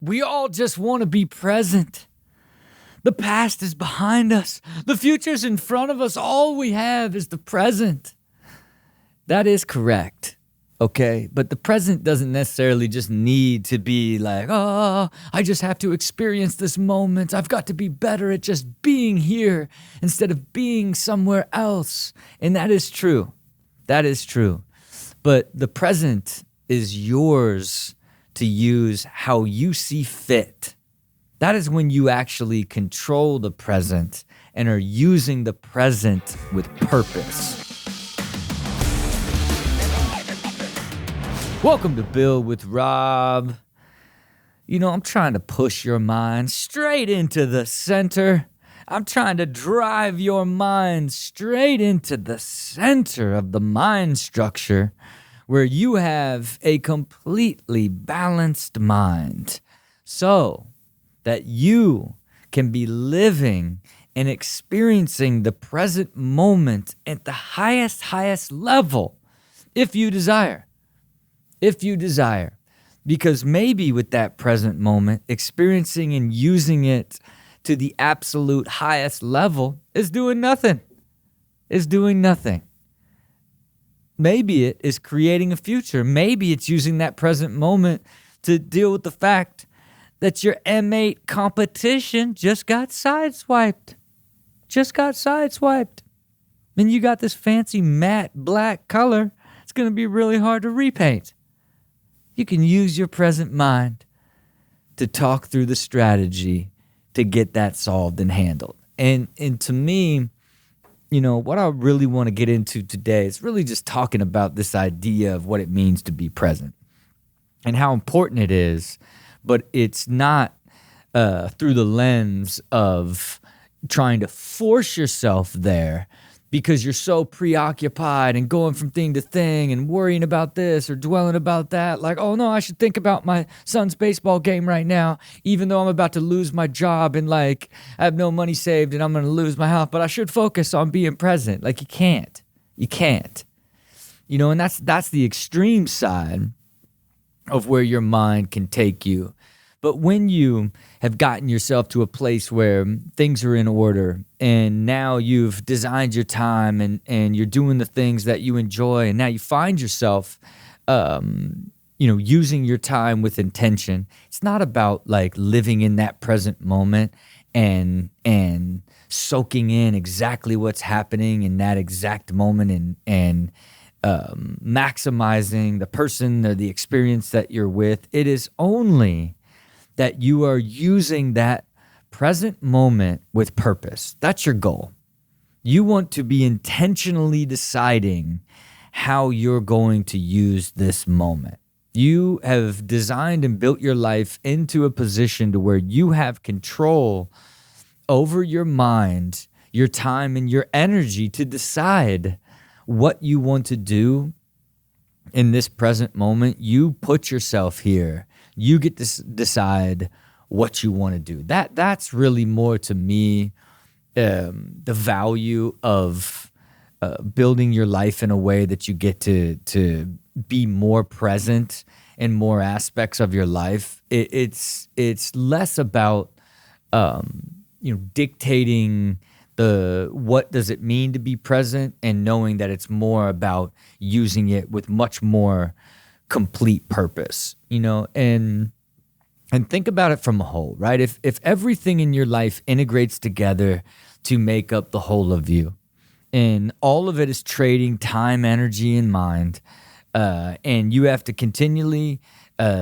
We all just want to be present. The past is behind us. The future's in front of us. All we have is the present. That is correct. Okay, but the present doesn't necessarily just need to be like, oh, I just have to experience this moment. I've got to be better at just being here instead of being somewhere else. And that is true. That is true. But the present is yours to use how you see fit. That is when you actually control the present and are using the present with purpose. Welcome to Build with Rob. You know, I'm trying to push your mind straight into the center. I'm trying to drive your mind straight into the center of the mind structure where you have a completely balanced mind so that you can be living and experiencing the present moment at the highest level if you desire. If you desire, because maybe with that present moment, experiencing and using it to the absolute highest level is doing nothing. Maybe it is creating a future. Maybe it's using that present moment to deal with the fact that your M8 competition just got sideswiped. And you got this fancy matte black color. It's going to be really hard to repaint. You can use your present mind to talk through the strategy to get that solved and handled. And to me, you know, what I really want to get into today is really just talking about this idea of what it means to be present and how important it is, but it's not through the lens of trying to force yourself there because you're so preoccupied and going from thing to thing and worrying about this or dwelling about that. Like, oh no, I should think about my son's baseball game right now, even though I'm about to lose my job and like I have no money saved and I'm going to lose my house, but I should focus on being present. Like you can't. You know, and that's the extreme side of where your mind can take you. But when you have gotten yourself to a place where things are in order and now you've designed your time and you're doing the things that you enjoy and now you find yourself, using your time with intention, it's not about like living in that present moment and soaking in exactly what's happening in that exact moment and maximizing the person or the experience that you're with. It is only that you are using that present moment with purpose. That's your goal. You want to be intentionally deciding how you're going to use this moment. You have designed and built your life into a position to where you have control over your mind, your time, and your energy to decide what you want to do in this present moment. You put yourself here. You get to decide what you want to do. That's really more to me the value of building your life in a way that you get to be more present in more aspects of your life. It's less about dictating what does it mean to be present and knowing that it's more about using it with much more complete purpose, and think about it from a whole, right? If everything in your life integrates together to make up the whole of you, and all of it is trading time, energy, and mind, and you have to continually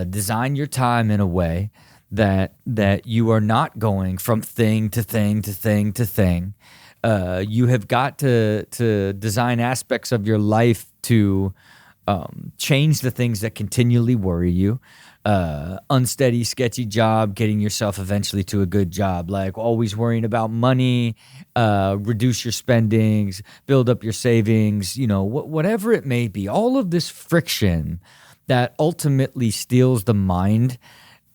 design your time in a way that you are not going from thing to thing to thing to thing. You have got to design aspects of your life to change the things that continually worry you. Unsteady, sketchy job, getting yourself eventually to a good job, like always worrying about money, reduce your spendings, build up your savings, whatever it may be. All of this friction that ultimately steals the mind,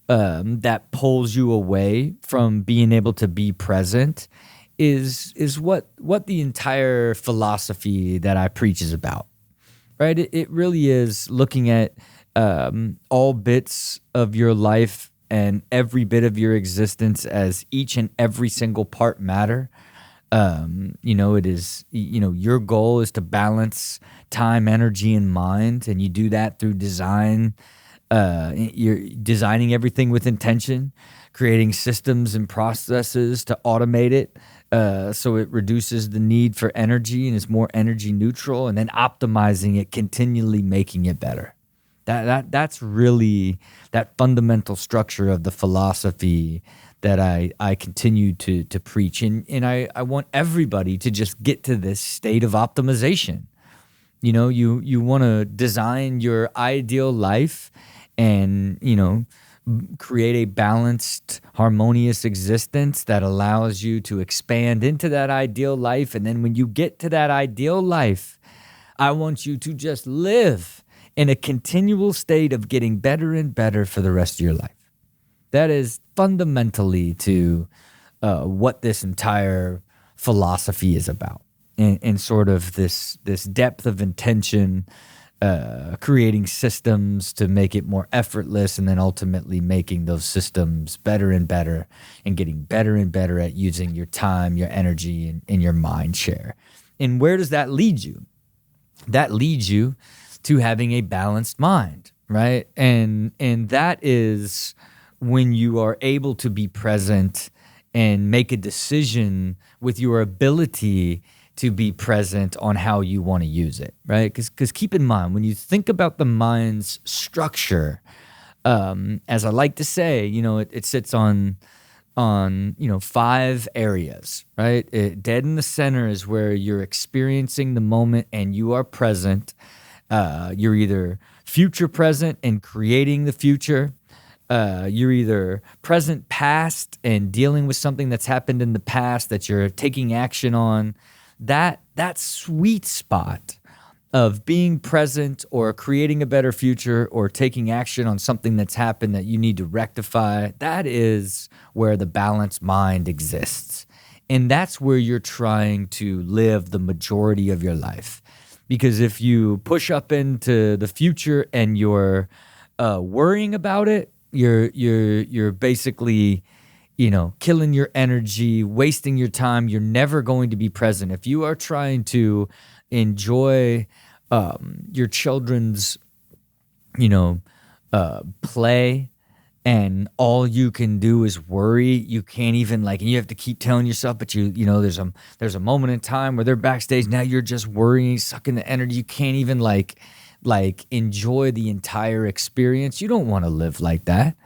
that pulls you away from being able to be present is what the entire philosophy that I preach is about. Right? It really is looking at all bits of your life and every bit of your existence as each and every single part matter. It is, your goal is to balance time, energy, and mind. And you do that through design. You're designing everything with intention, creating systems and processes to automate it. So it reduces the need for energy and is more energy neutral, and then optimizing it, continually making it better. That's really that fundamental structure of the philosophy that I continue to preach. And I want everybody to just get to this state of optimization. You want to design your ideal life and, create a balanced, harmonious existence that allows you to expand into that ideal life. And then when you get to that ideal life, I want you to just live in a continual state of getting better and better for the rest of your life. That is fundamentally to what this entire philosophy is about, and sort of this depth of intention, creating systems to make it more effortless, and then ultimately making those systems better and better, and getting better and better at using your time, your energy, and your mind share. And where does that lead you? That leads you to having a balanced mind, right? And that is when you are able to be present and make a decision with your ability to be present on how you want to use it, right? Because keep in mind, when you think about the mind's structure, as I like to say, it sits on 5 areas, right? Dead in the center is where you're experiencing the moment and you are present. You're either future present and creating the future. You're either present past and dealing with something that's happened in the past that you're taking action on. That sweet spot of being present or creating a better future or taking action on something that's happened that you need to rectify, that is where the balanced mind exists. And that's where you're trying to live the majority of your life. Because if you push up into the future and you're worrying about it, you're basically, killing your energy, wasting your time. You're never going to be present. If you are trying to enjoy your children's, play, and all you can do is worry, you can't even and you have to keep telling yourself, but there's a moment in time where they're backstage. Now you're just worrying, sucking the energy. You can't even enjoy the entire experience. You don't want to live like that.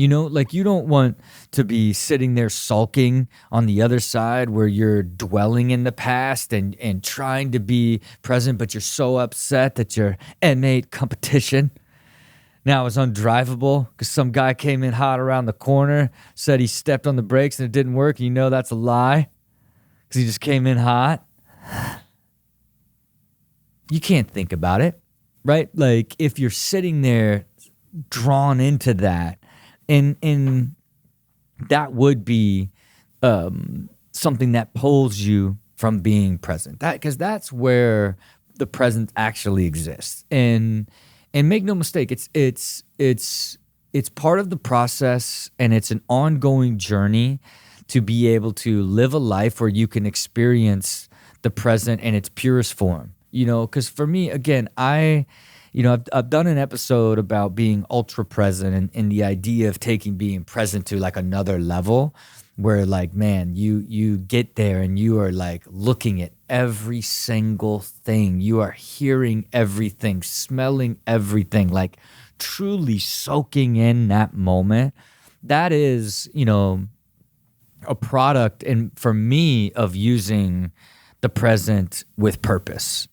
You don't want to be sitting there sulking on the other side where you're dwelling in the past and trying to be present, but you're so upset that your M8 competition now is undrivable because some guy came in hot around the corner, said he stepped on the brakes and it didn't work. That's a lie because he just came in hot. You can't think about it, right? If you're sitting there drawn into that, and that would be something that pulls you from being present. Because that's where the present actually exists. And make no mistake, it's part of the process, and it's an ongoing journey to be able to live a life where you can experience the present in its purest form. Because for me, again, I've done an episode about being ultra present and the idea of taking being present to another level where you get there and you are looking at every single thing. You are hearing everything, smelling everything, truly soaking in that moment. That is, a product, and for me, of using the present with purpose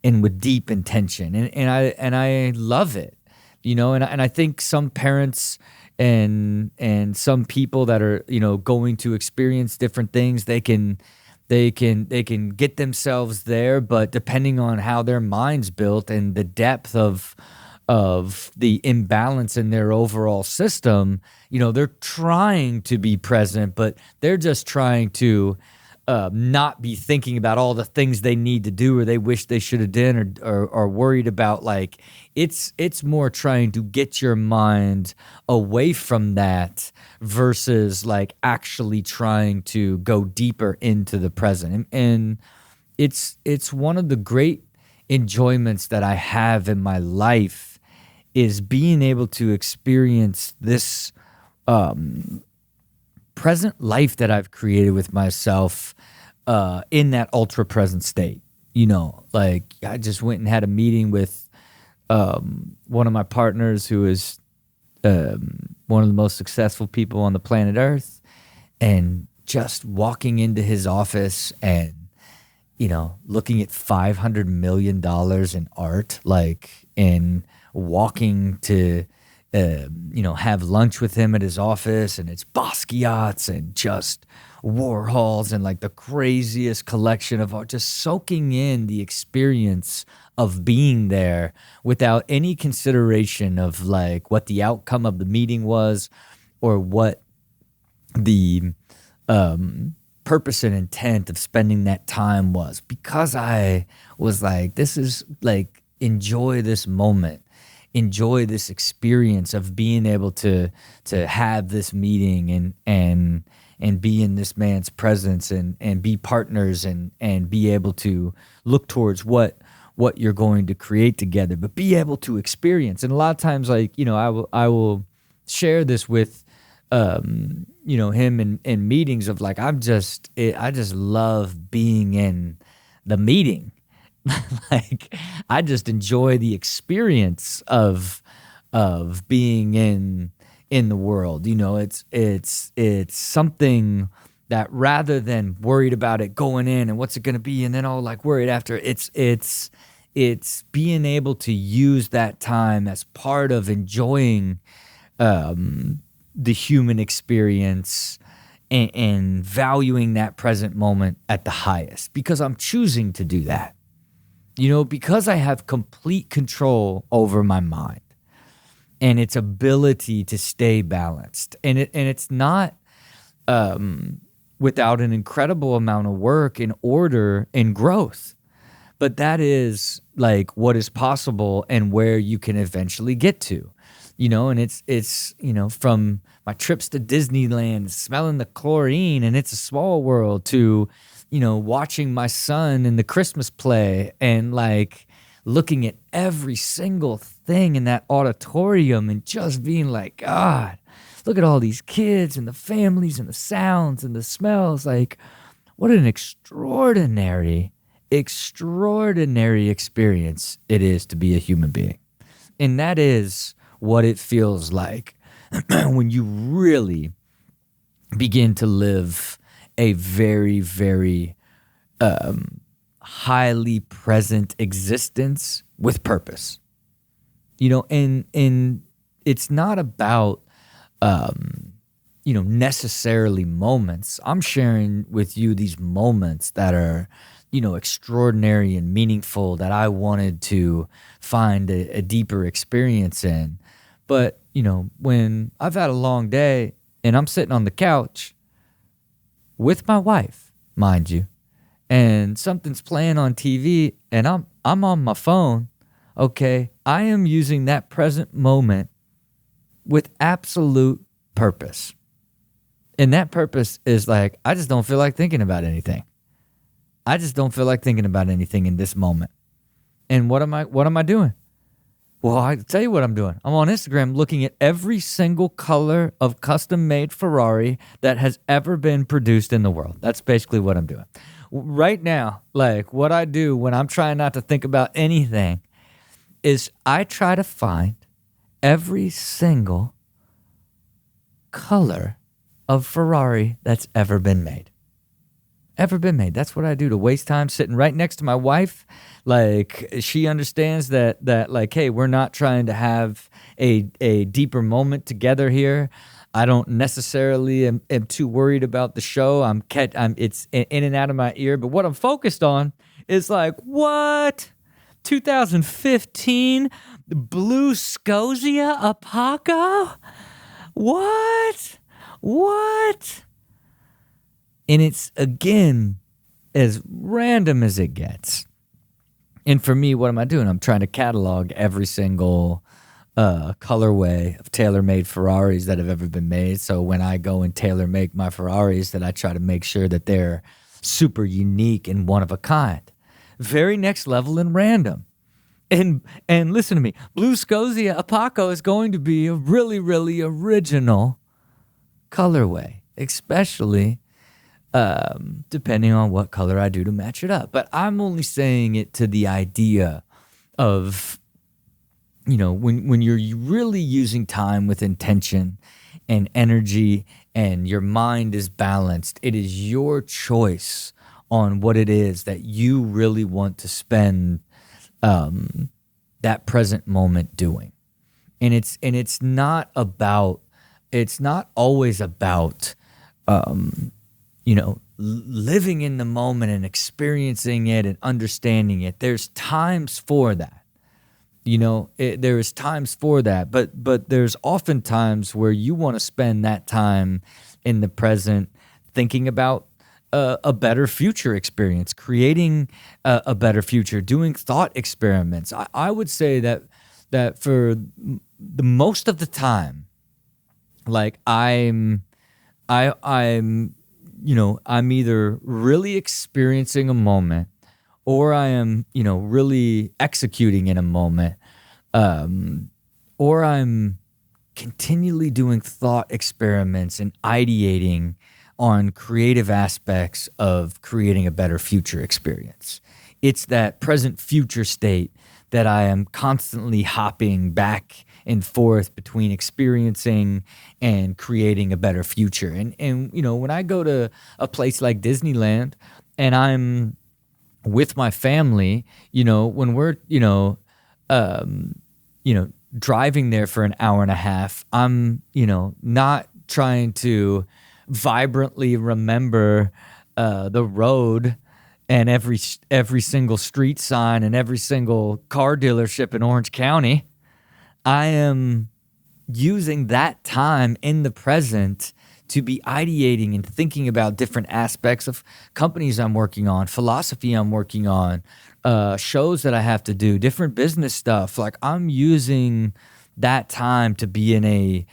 and with deep intention. And I love it, and I think some parents and some people that are, going to experience different things, they can get themselves there, but depending on how their mind's built and the depth of the imbalance in their overall system, they're trying to be present, but they're just trying to not be thinking about all the things they need to do or they wish they should have done or worried about. Like it's more trying to get your mind away from that versus like actually trying to go deeper into the present. And it's one of the great enjoyments that I have in my life is being able to experience this present life that I've created with myself in that ultra present state. Like I just went and had a meeting with one of my partners who is one of the most successful people on the planet Earth, and just walking into his office and looking at $500 million in art, like, and walking to have lunch with him at his office, and it's Basquiat's and just Warhol's and like the craziest collection of art, just soaking in the experience of being there without any consideration of like what the outcome of the meeting was or what the purpose and intent of spending that time was, because I was like, this is like, enjoy this moment. Enjoy this experience of being able to have this meeting and be in this man's presence and be partners and be able to look towards what you're going to create together, but be able to experience. And a lot of times, like, I will share this with him in meetings of like, I just love being in the meeting. Like I just enjoy the experience of being in the world. It's something that rather than worried about it going in and what's it going to be and then all like worried after, it's being able to use that time as part of enjoying the human experience and valuing that present moment at the highest, because I'm choosing to do that. Because I have complete control over my mind and its ability to stay balanced. And it's not without an incredible amount of work and order and growth. But that is like what is possible and where you can eventually get to. And it's from my trips to Disneyland, smelling the chlorine and It's a Small World, to watching my son in the Christmas play and like looking at every single thing in that auditorium and just being like, God, look at all these kids and the families and the sounds and the smells. Like, what an extraordinary experience it is to be a human being. And that is what it feels like when you really begin to live a very, very highly present existence with purpose. And it's not about necessarily moments. I'm sharing with you these moments that are extraordinary and meaningful that I wanted to find a deeper experience in. But when I've had a long day and I'm sitting on the couch with my wife, mind you, and something's playing on TV and I'm on my phone, okay, I am using that present moment with absolute purpose. And that purpose is like, I just don't feel like thinking about anything. I just don't feel like thinking about anything in this moment. And what am I doing? Well, I tell you what I'm doing. I'm on Instagram looking at every single color of custom-made Ferrari that has ever been produced in the world. That's basically what I'm doing. Right now, like what I do when I'm trying not to think about anything is I try to find every single color of Ferrari that's ever been made. That's what I do to waste time sitting right next to my wife. Like, she understands that like, hey, we're not trying to have a deeper moment together here. I don't necessarily am too worried about the show. It's in and out of my ear. But what I'm focused on is like, what? 2015 Blue Scosia Apaco? What? And it's, again, as random as it gets. And for me, what am I doing? I'm trying to catalog every single colorway of tailor-made Ferraris that have ever been made. So when I go and tailor make my Ferraris, that I try to make sure that they're super unique and one of a kind. Very next level and random. And listen to me, Blue Scosia Apaco is going to be a really, really original colorway, especially depending on what color I do to match it up. But I'm only saying it to the idea of, when you're really using time with intention and energy and your mind is balanced, it is your choice on what it is that you really want to spend that present moment doing. And it's not always about living in the moment and experiencing it and understanding it. There's times for that. There is times for that, but there's often times where you want to spend that time in the present thinking about a better future experience, creating a better future, doing thought experiments. I would say that for the most of the time, like I'm either really experiencing a moment or I am, really executing in a moment, or I'm continually doing thought experiments and ideating on creative aspects of creating a better future experience. It's that present future state that I am constantly hopping back and forth between experiencing and creating a better future. And when I go to a place like Disneyland and I'm with my family, when we're, driving there for an hour and a half, I'm, not trying to vibrantly remember the road and every single street sign and every single car dealership in Orange County. I am using that time in the present to be ideating and thinking about different aspects of companies I'm working on, philosophy I'm working on, shows that I have to do, different business stuff. Like I'm using that time to be in a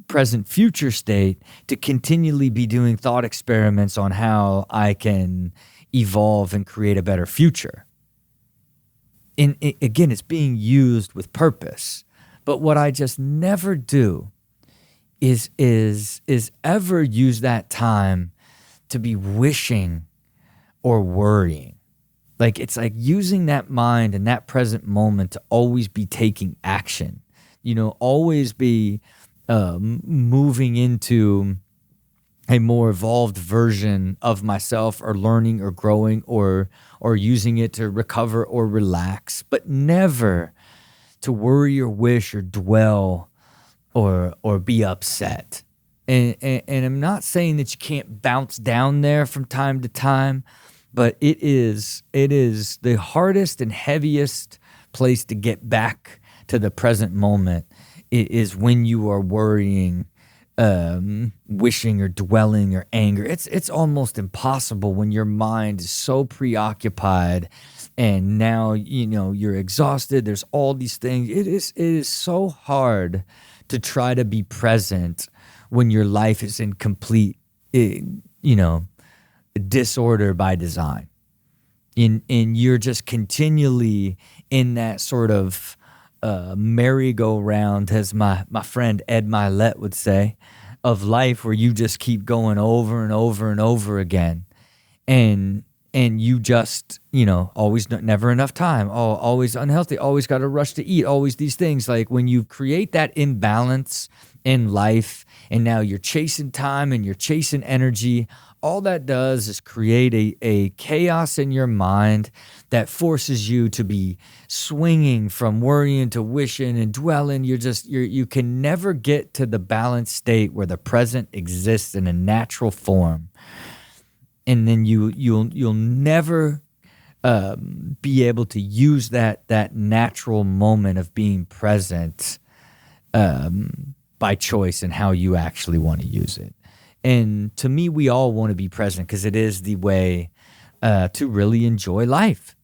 present future state to continually be doing thought experiments on how I can evolve and create a better future. And again, it's being used with purpose. But what I just never do is ever use that time to be wishing or worrying. Like it's like using that mind and that present moment to always be taking action, always be moving into a more evolved version of myself, or learning or growing or using it to recover or relax, but never to worry or wish or dwell or be upset. And I'm not saying that you can't bounce down there from time to time, but it is the hardest and heaviest place to get back to the present moment. It is when you are worrying, wishing or dwelling or anger. It's almost impossible when your mind is so preoccupied and now you're exhausted. There's all these things. It is so hard to try to be present when your life is in complete disorder by design. And you're just continually in that sort of merry-go-round, as my friend Ed Milet would say, of life, where you just keep going over and over and over again. And you just, always never enough time, always unhealthy, always got to rush to eat, always these things. Like when you create that imbalance in life and now you're chasing time and you're chasing energy, all that does is create a chaos in your mind that forces you to be swinging from worrying to wishing and dwelling. You can never get to the balanced state where the present exists in a natural form. And then you'll never be able to use that natural moment of being present by choice and how you actually want to use it. And to me, we all want to be present because it is the way to really enjoy life.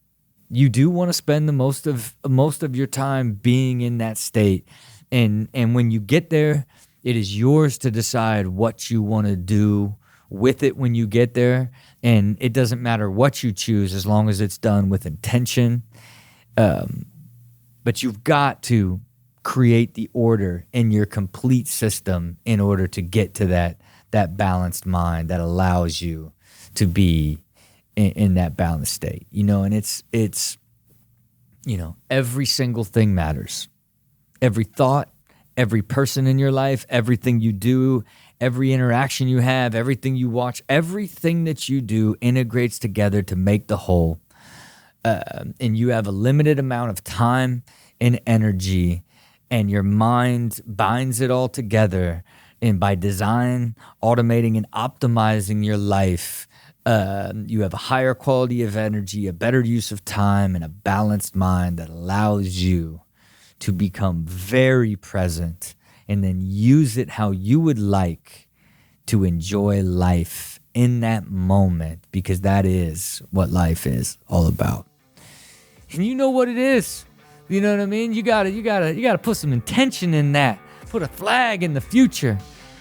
You do want to spend the most of your time being in that state. And when you get there, it is yours to decide what you want to do with it when you get there. And it doesn't matter what you choose as long as it's done with intention. But you've got to create the order in your complete system in order to get to that balanced mind that allows you to be in that balanced state. And it's every single thing matters. Every thought, every person in your life, everything you do, every interaction you have, everything you watch, everything that you do integrates together to make the whole. And you have a limited amount of time and energy, and your mind binds it all together. And by design, automating and optimizing your life, you have a higher quality of energy, a better use of time, and a balanced mind that allows you to become very present and then use it how you would like to enjoy life in that moment, because that is what life is all about. And you know what it is. You know what I mean? You gotta put some intention in that. Put a flag in the future.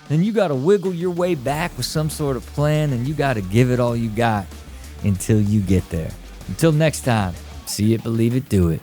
Then you gotta wiggle your way back with some sort of plan, and you gotta give it all you got until you get there. Until next time, see it, believe it, do it.